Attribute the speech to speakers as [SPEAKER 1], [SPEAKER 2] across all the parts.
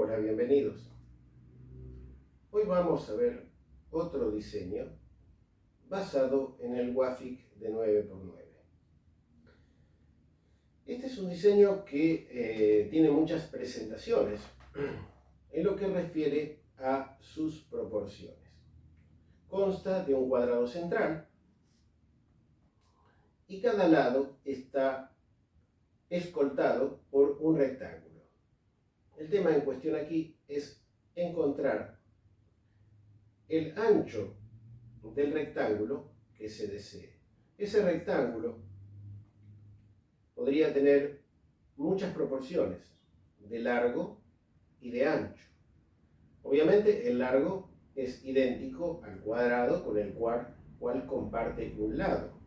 [SPEAKER 1] Hola, bienvenidos. Hoy vamos a ver otro diseño basado en el Wafik de 9×9. Este es un diseño que tiene muchas presentaciones en lo que refiere a sus proporciones. Consta de un cuadrado central y cada lado está escoltado por un rectángulo. El tema en cuestión aquí es encontrar el ancho del rectángulo que se desee. Ese rectángulo podría tener muchas proporciones de largo y de ancho. Obviamente el largo es idéntico al cuadrado con el cual comparte un lado.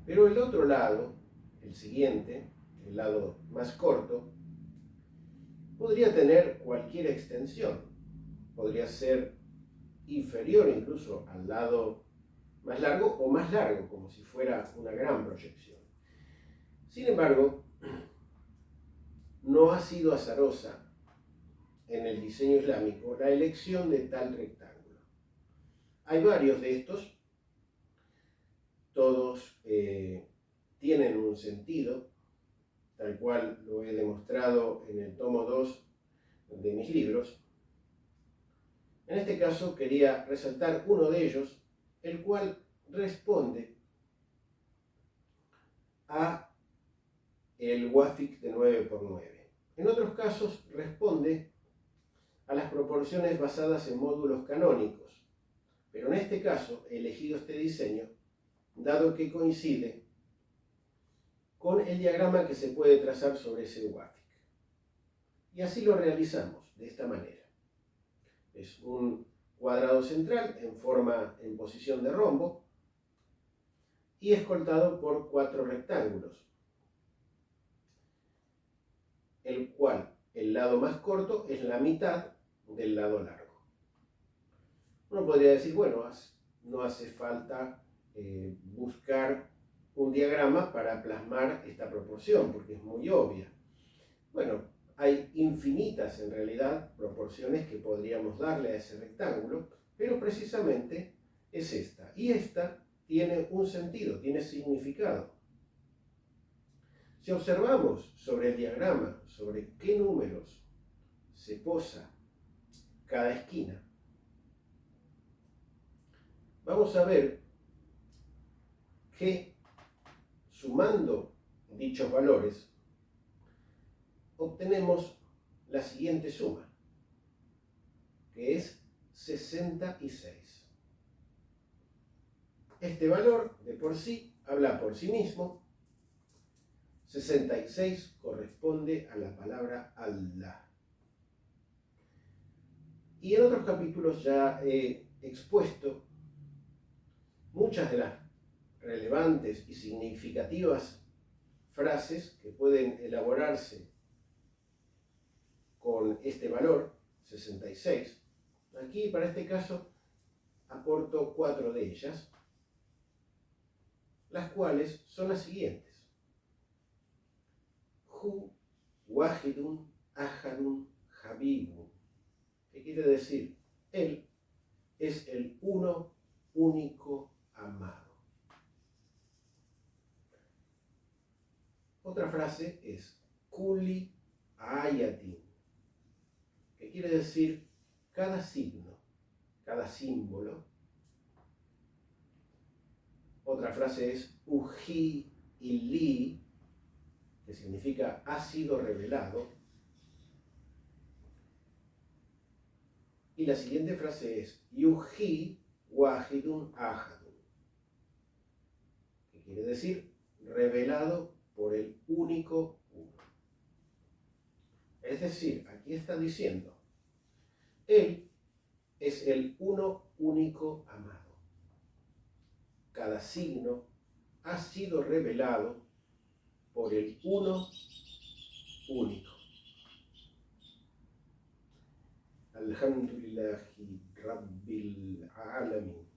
[SPEAKER 1] Pero el otro lado, el siguiente, el lado más corto, podría tener cualquier extensión. Podría ser inferior incluso al lado más largo o más largo, como si fuera una gran proyección. Sin embargo, no ha sido azarosa en el diseño islámico la elección de tal rectángulo. Hay varios de estos, todos tienen un sentido, tal cual lo he demostrado en el tomo 2 de mis libros. En este caso quería resaltar uno de ellos, el cual responde a el Wafik de 9×9. En otros casos responde a las proporciones basadas en módulos canónicos, pero en este caso he elegido este diseño dado que coincide con el diagrama que se puede trazar sobre ese Wafik. Y así lo realizamos de esta manera. Es un cuadrado central en posición de rombo y escoltado por 4 rectángulos, el cual el lado más corto es la mitad del lado largo. Uno podría decir, bueno, no hace falta buscar un diagrama para plasmar esta proporción, porque es muy obvia. Bueno, hay infinitas en realidad proporciones que podríamos darle a ese rectángulo, pero precisamente es esta. Y esta tiene un sentido, tiene significado. Si observamos sobre el diagrama, sobre qué números se posa cada esquina, vamos a ver que sumando dichos valores obtenemos la siguiente suma, que es 66. Este valor de por sí habla por sí mismo. 66 corresponde a la palabra Allah. Y en otros capítulos ya he expuesto muchas de las relevantes y significativas frases que pueden elaborarse con este valor, 66. Aquí, para este caso, aporto 4 de ellas, las cuales son las siguientes. Hu, Wahidun, Ahadun, Habibun. ¿Qué quiere decir? Él es el uno, único, amado. Otra frase es Kuli Ayatin, que quiere decir cada signo, cada símbolo. Otra frase es Uji Ili, que significa ha sido revelado. Y la siguiente frase es Yuji Wahidun Ahadun, que quiere decir revelado por el único uno. Es decir, aquí está diciendo, Él es el uno único amado. Cada signo ha sido revelado por el uno único. Alhamdulillahi Rabbil Alamin.